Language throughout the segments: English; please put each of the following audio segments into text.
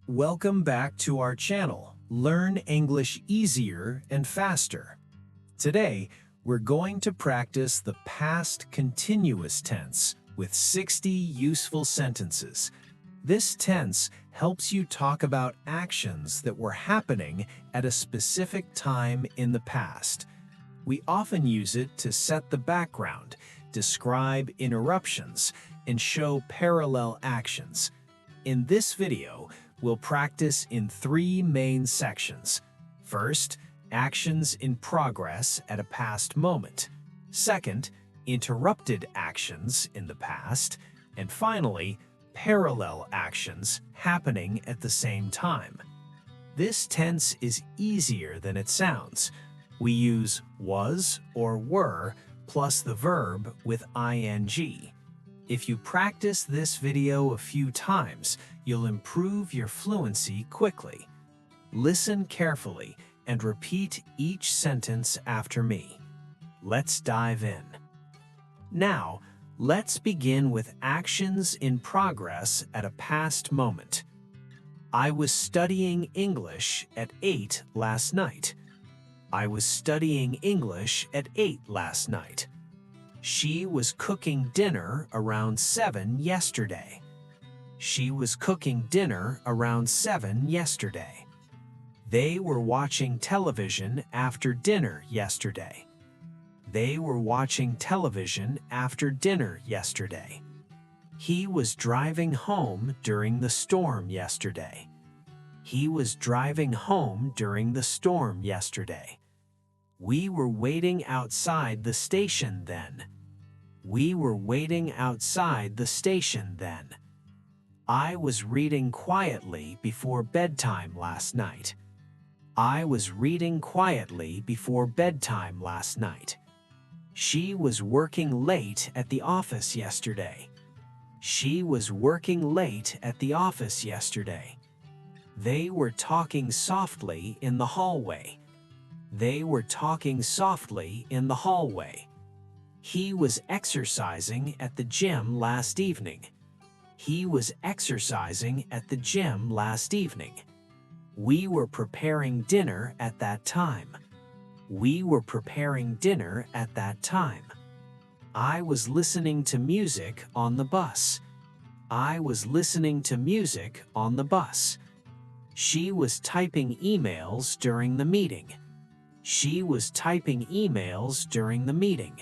Welcome back to our channel, Learn English Easier and Faster. Today, we're going to practice the past continuous tense with 60 useful sentences. This tense helps you talk about actions that were happening at a specific time in the past. We often use it to set the background, describe interruptions, and show parallel actions. In this video, we'll practice in three main sections. First, actions in progress at a past moment. Second, interrupted actions in the past. And finally, parallel actions happening at the same time. This tense is easier than it sounds. We use was or were plus the verb with ing. If you practice this video a few times, you'll improve your fluency quickly. Listen carefully and repeat each sentence after me. Let's dive in. Now, let's begin with actions in progress at a past moment. I was studying English at 8 last night. I was studying English at 8 last night. She was cooking dinner around 7 yesterday. She was cooking dinner around 7 yesterday. They were watching television after dinner yesterday. They were watching television after dinner yesterday. He was driving home during the storm yesterday. He was driving home during the storm yesterday. We were waiting outside the station then. We were waiting outside the station then. I was reading quietly before bedtime last night. I was reading quietly before bedtime last night. She was working late at the office yesterday. She was working late at the office yesterday. They were talking softly in the hallway. They were talking softly in the hallway. He was exercising at the gym last evening. He was exercising at the gym last evening. We were preparing dinner at that time. We were preparing dinner at that time. I was listening to music on the bus. I was listening to music on the bus. She was typing emails during the meeting. She was typing emails during the meeting.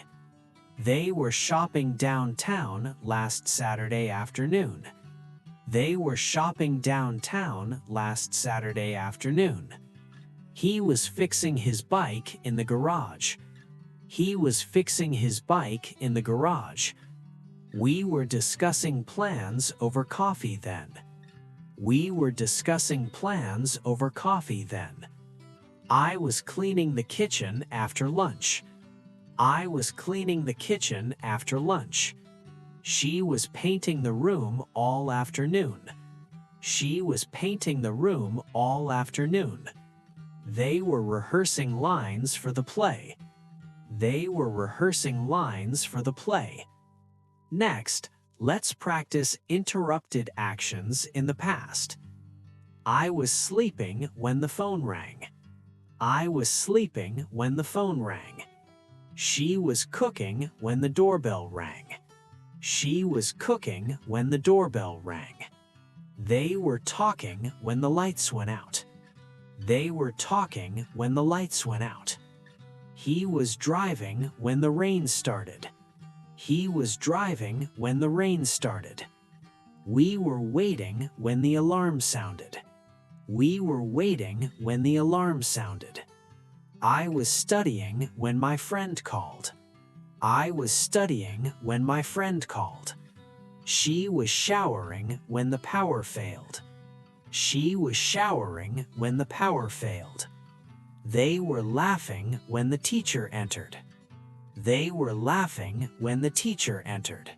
They were shopping downtown last Saturday afternoon. They were shopping downtown last Saturday afternoon. He was fixing his bike in the garage. He was fixing his bike in the garage. We were discussing plans over coffee then. We were discussing plans over coffee then. I was cleaning the kitchen after lunch. I was cleaning the kitchen after lunch. She was painting the room all afternoon. She was painting the room all afternoon. They were rehearsing lines for the play. They were rehearsing lines for the play. Next, let's practice interrupted actions in the past. I was sleeping when the phone rang. I was sleeping when the phone rang. She was cooking when the doorbell rang. She was cooking when the doorbell rang. They were talking when the lights went out. They were talking when the lights went out. He was driving when the rain started. He was driving when the rain started. We were waiting when the alarm sounded. We were waiting when the alarm sounded. I was studying when my friend called. I was studying when my friend called. She was showering when the power failed. She was showering when the power failed. They were laughing when the teacher entered. They were laughing when the teacher entered.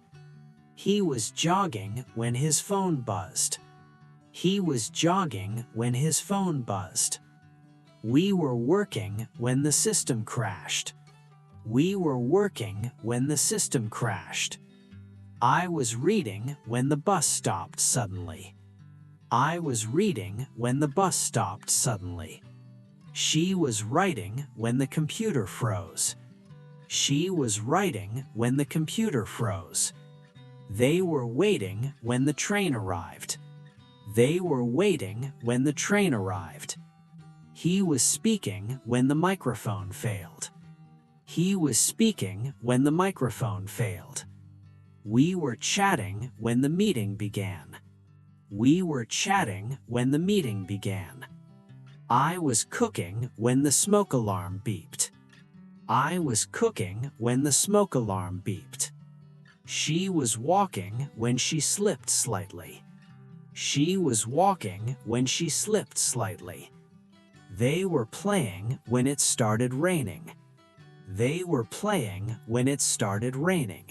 He was jogging when his phone buzzed. He was jogging when his phone buzzed. We were working when the system crashed. We were working when the system crashed. I was reading when the bus stopped suddenly. I was reading when the bus stopped suddenly. She was writing when the computer froze. She was writing when the computer froze. They were waiting when the train arrived. They were waiting when the train arrived. He was speaking when the microphone failed. He was speaking when the microphone failed. We were chatting when the meeting began. We were chatting when the meeting began. I was cooking when the smoke alarm beeped. I was cooking when the smoke alarm beeped. She was walking when she slipped slightly. She was walking when she slipped slightly. They were playing when it started raining. They were playing when it started raining.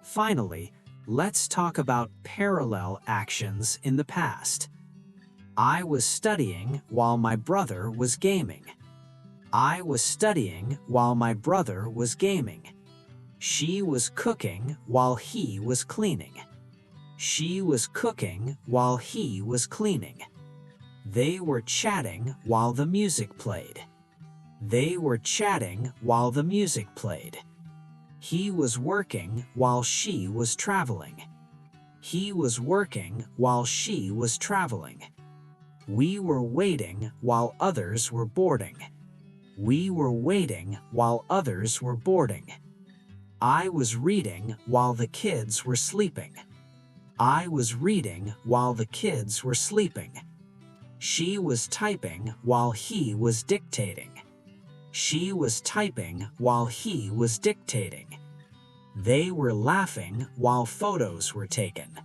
Finally, let's talk about parallel actions in the past. I was studying while my brother was gaming. I was studying while my brother was gaming. She was cooking while he was cleaning. She was cooking while he was cleaning. They were chatting while the music played. They were chatting while the music played. He was working while she was traveling. He was working while she was traveling. We were waiting while others were boarding. We were waiting while others were boarding. I was reading while the kids were sleeping. I was reading while the kids were sleeping. She was typing while he was dictating. She was typing while he was dictating. They were laughing while photos were taken.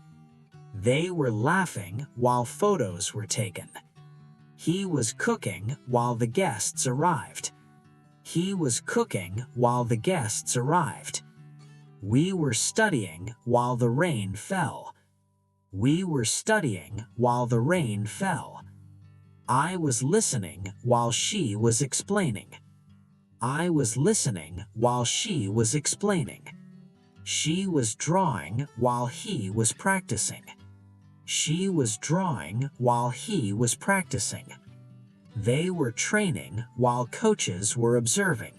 They were laughing while photos were taken. He was cooking while the guests arrived. He was cooking while the guests arrived. We were studying while the rain fell. We were studying while the rain fell. I was listening while she was explaining. I was listening while she was explaining. She was drawing while he was practicing. She was drawing while he was practicing. They were training while coaches were observing.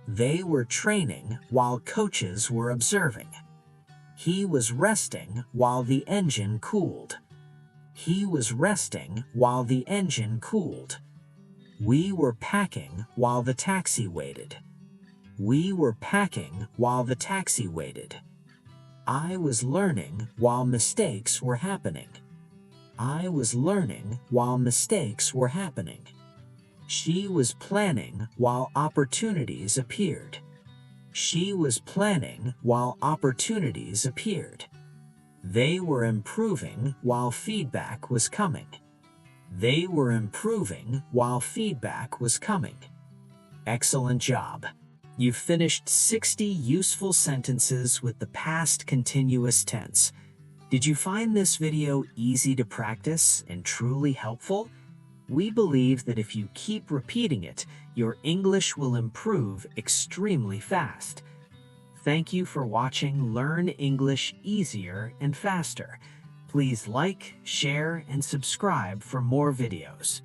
They were training while coaches were observing. He was resting while the engine cooled. He was resting while the engine cooled. We were packing while the taxi waited. We were packing while the taxi waited. I was learning while mistakes were happening. I was learning while mistakes were happening. She was planning while opportunities appeared. She was planning while opportunities appeared. They were improving while feedback was coming. They were improving while feedback was coming. Excellent job. You've finished 60 useful sentences with the past continuous tense. Did you find this video easy to practice and truly helpful? We believe that if you keep repeating it, your English will improve extremely fast. Thank you for watching Learn English Easier and Faster. Please like, share, and subscribe for more videos.